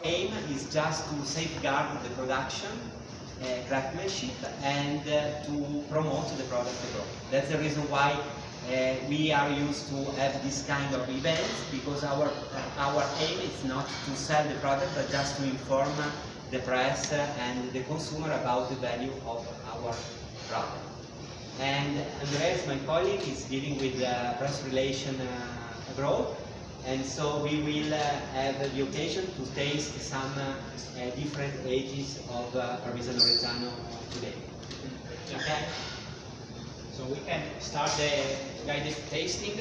aim is just to safeguard the production, craftsmanship, and to promote the product abroad. That's the reason why we are used to have this kind of events, because our aim is not to sell the product, but just to inform the press and the consumer about the value of our product. And Andreas, my colleague, is dealing with press relation abroad, and so we will have the occasion to taste some different ages of Parmigiano Reggiano today. Okay. So we can start the guided tasting.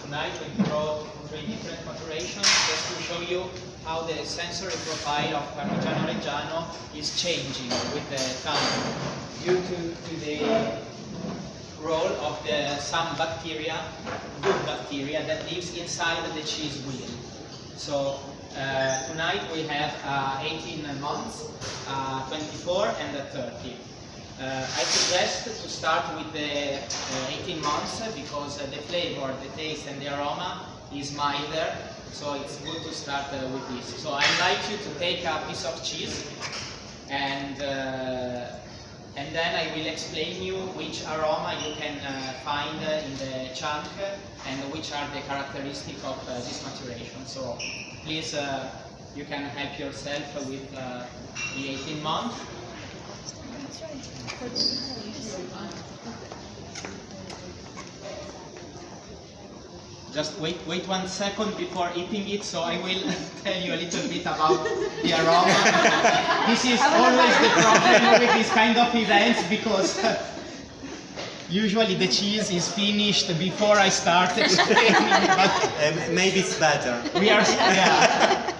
Tonight we brought 3 different maturations just to show you how the sensory profile of Parmigiano Reggiano is changing with the time due to the role of some bacteria, good bacteria, that lives inside the cheese wheel. So tonight we have 18 months, 24 and 30. I suggest to start with the 18 months because the flavor, the taste and the aroma is milder, so it's good to start with this. So I invite you to take a piece of cheese and then I will explain you which aroma you can find in the chunk and which are the characteristics of this maturation. So please, you can help yourself with the 18 months. Just wait 1 second before eating it, so I will tell you a little bit about the aroma. This is always the problem with this kind of events, because usually the cheese is finished before I start explaining, but maybe it's better. We are, yeah.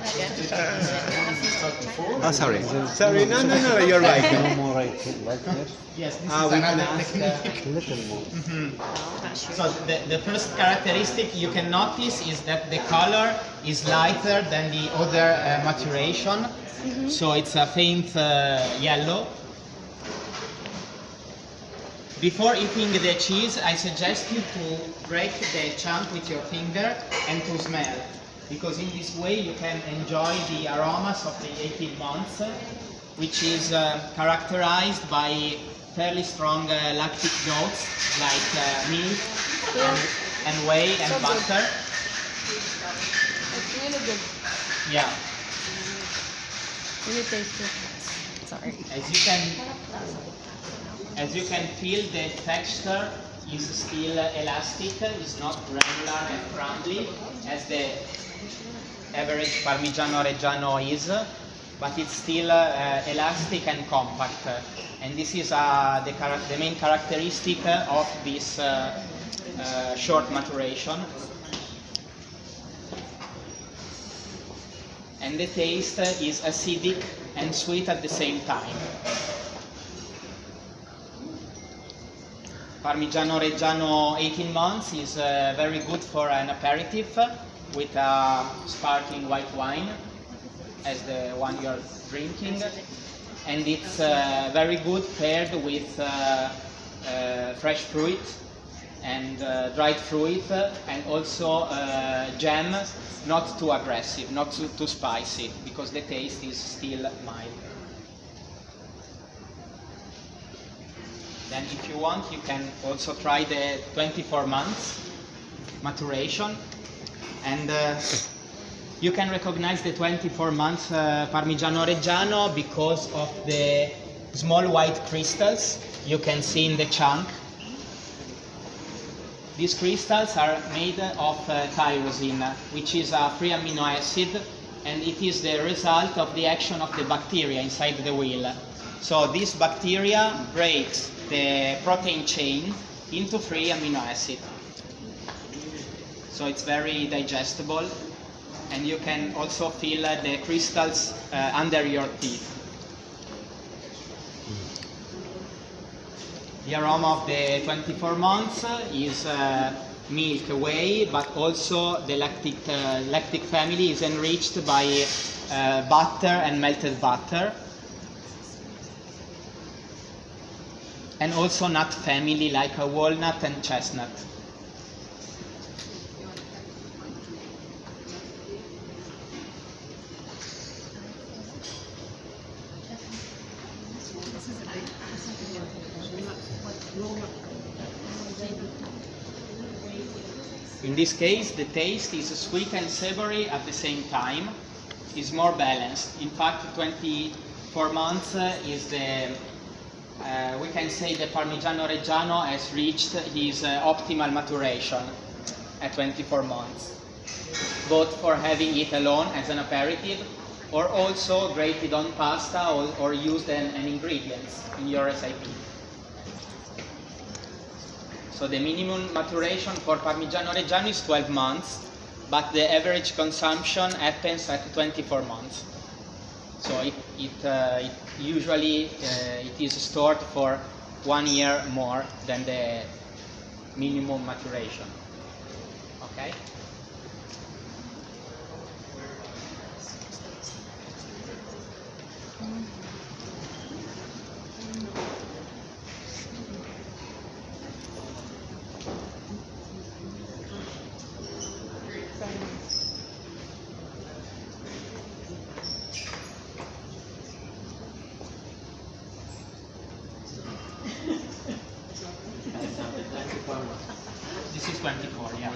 Oh, sorry. Sorry, no, you're right. No more like this. Yes, this is another technique. A little more. So the first characteristic you can notice is that the color is lighter than the other maturation. So it's a faint yellow. Before eating the cheese, I suggest you to break the chunk with your finger and to smell, because in this way you can enjoy the aromas of the 18 months, which is characterized by fairly strong lactic notes like milk and whey and butter. It's really good. Yeah. Really tasty. Sorry. As you can feel, the texture is still elastic, is not granular and crumbly as the average Parmigiano Reggiano is, but it's still elastic and compact. And this is the main characteristic of this short maturation. And the taste is acidic and sweet at the same time. Parmigiano Reggiano 18 months is very good for an aperitif with a sparkling white wine as the one you're drinking, and it's very good paired with fresh fruit and dried fruit, and also jam, not too aggressive, not too spicy, because the taste is still mild. Then if you want, you can also try the 24 months maturation, and you can recognize the 24 months Parmigiano Reggiano because of the small white crystals you can see in the chunk. These crystals are made of tyrosine, which is a free amino acid, and it is the result of the action of the bacteria inside the wheel. So this bacteria breaks the protein chain into free amino acid. So it's very digestible, and you can also feel the crystals under your teeth. The aroma of the 24 months is milk, whey, but also the lactic family is enriched by butter and melted butter. And also nut family like a walnut and chestnut. this case, the taste is sweet and savory at the same time. Is more balanced. In fact, 24 months is the, we can say the Parmigiano Reggiano has reached his optimal maturation at 24 months, both for having it alone as an aperitif, or also grated on pasta or used as an ingredients in your recipe. So the minimum maturation for Parmigiano Reggiano is 12 months, but the average consumption happens at 24 months. So it usually it is stored for 1 year more than the minimum maturation. Okay. This is 24, yeah.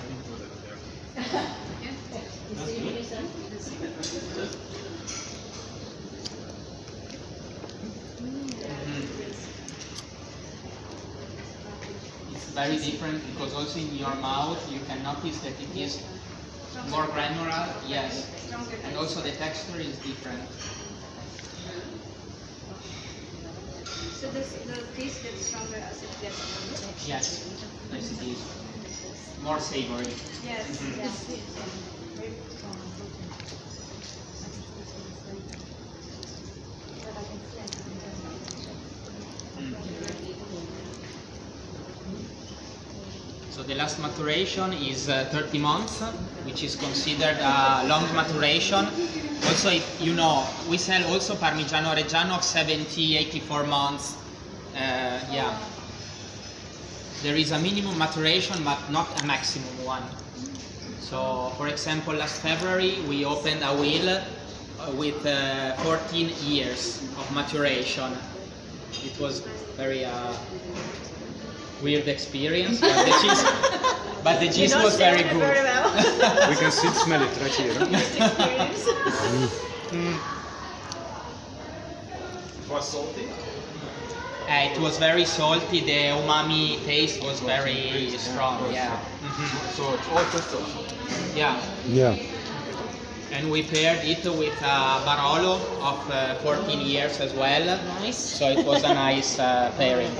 It's very different because also in your mouth you can notice that it is more granular, yes, and also the texture is different. So the taste gets stronger as it gets older? Yes, yes it is. More savory. Yes, yes. So the last maturation is 30 months, which is considered a long maturation. Also, if you know, we sell also Parmigiano Reggiano of 70, 84 months. Yeah. There is a minimum maturation, but not a maximum one. So, for example, last February we opened a wheel with 14 years of maturation. It was very weird experience, but the cheese was very good. We can still smell it right here. Was salty? It was very salty. The umami taste was very strong. Yeah. So it's all crystal. Yeah. Yeah. And we paired it with a Barolo of 14 years as well. Nice. So it was a nice pairing.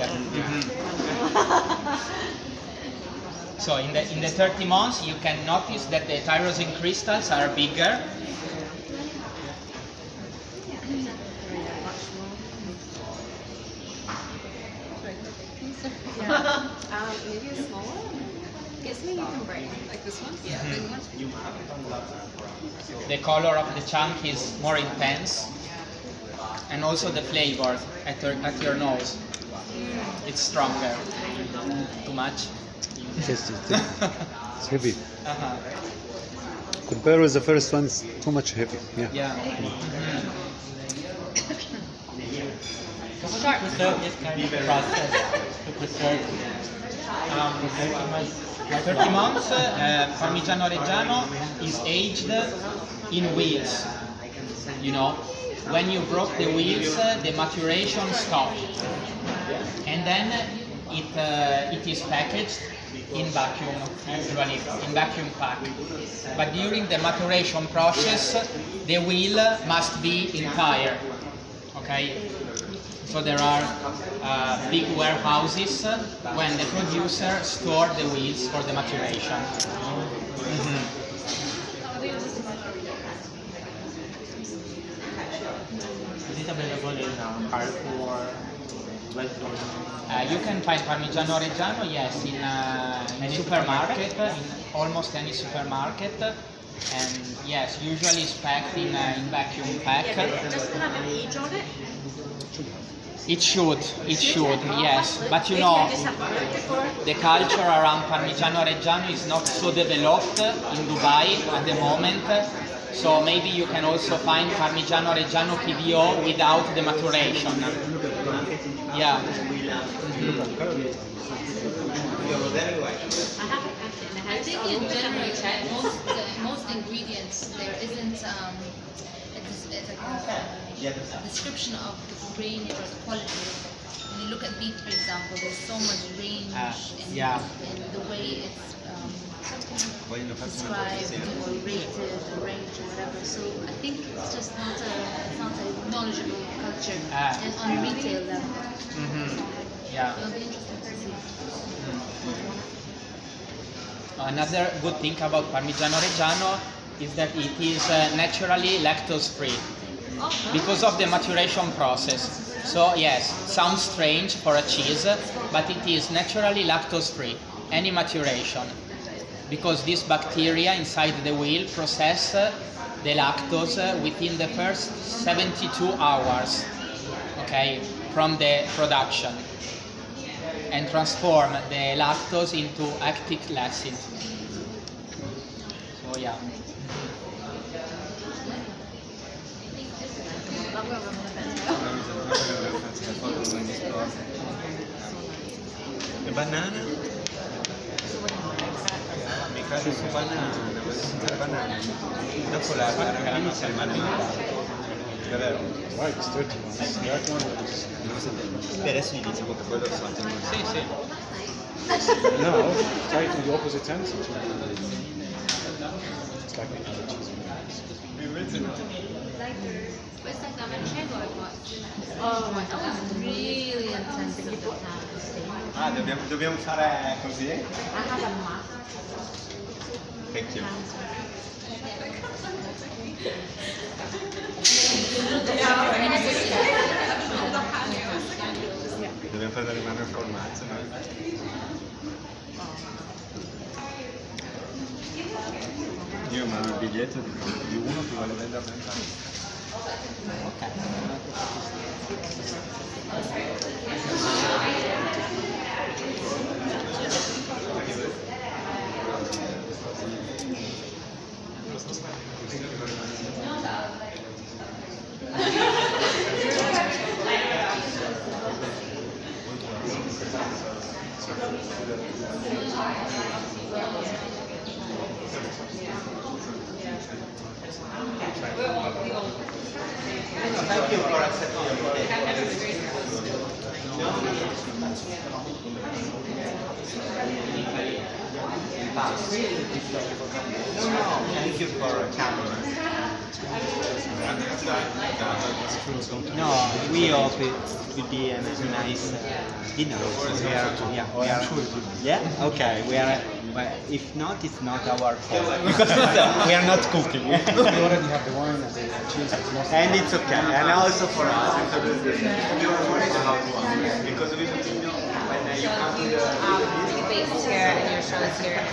So in the 30 months, you can notice that the tyrosine crystals are bigger. Maybe a smaller one? Yes, maybe you can break like this one. Yeah, big one. The color of the chunk is more intense, and also the flavor at your nose. It's stronger. Too much? Tasty. It's heavy. Uh-huh. Compared with the first one, it's too much heavy. Yeah. Yeah. Preserve is kind of a process to preserve 30 months, Parmigiano Reggiano is aged in wheels. You know, when you broke the wheels, the maturation stopped, and then it is packaged in vacuum, usually in vacuum pack. But during the maturation process, the wheel must be entire. Okay. So there are big warehouses when the producer store the wheels for the maturation. Is it available in Carrefour, restaurants? You can find Parmigiano Reggiano, yes, in supermarket, in almost any supermarket, and yes, usually it's packed in vacuum pack. Yeah, but it doesn't have an age on it? It should, yes, but you know, the culture around Parmigiano Reggiano is not so developed in Dubai at the moment, so maybe you can also find Parmigiano Reggiano PDO without the maturation. Yeah. I haven't I think in general, most ingredients, there isn't a description of the range or the quality. When you look at beef, for example, there's so much range in the way it's described or rated or ranked or whatever. So I think it's just not a knowledgeable culture and on a retail level. Yeah. It'll be interesting to see. Another good thing about Parmigiano Reggiano is that it is naturally lactose-free because of the maturation process. So yes, sounds strange for a cheese, but it is naturally lactose-free, any maturation, because these bacteria inside the wheel process the lactose within the first 72 hours, okay, from the production, and transform the lactose into lactic acid. So yeah. E banana? Mi cade su banana, voglio sentire banana. Dopo la ragazza inizia a rimanere male. È vero? Right, it's 31. That one was... Beh, adesso gli dico che quello sono Sì, sì. No, try it in the opposite hand. It's like making the cheese. It's like the manchego I watched. Oh my, that was really intensive. Ah, dobbiamo fare così? I have a mask. Thank you. Dobbiamo prendere in mano il formaggio, no? Io mando il biglietto di uno che vuole vendere a 30 anni. Thank you for accepting the Thank you for coming. No, we hope it will be a nice dinner. Yeah. Okay. We are. But if not, it's not our fault because we are not cooking. We already have the wine and the cheese. And it's okay. And also for us, because we when you come to the Your face here and your show is here.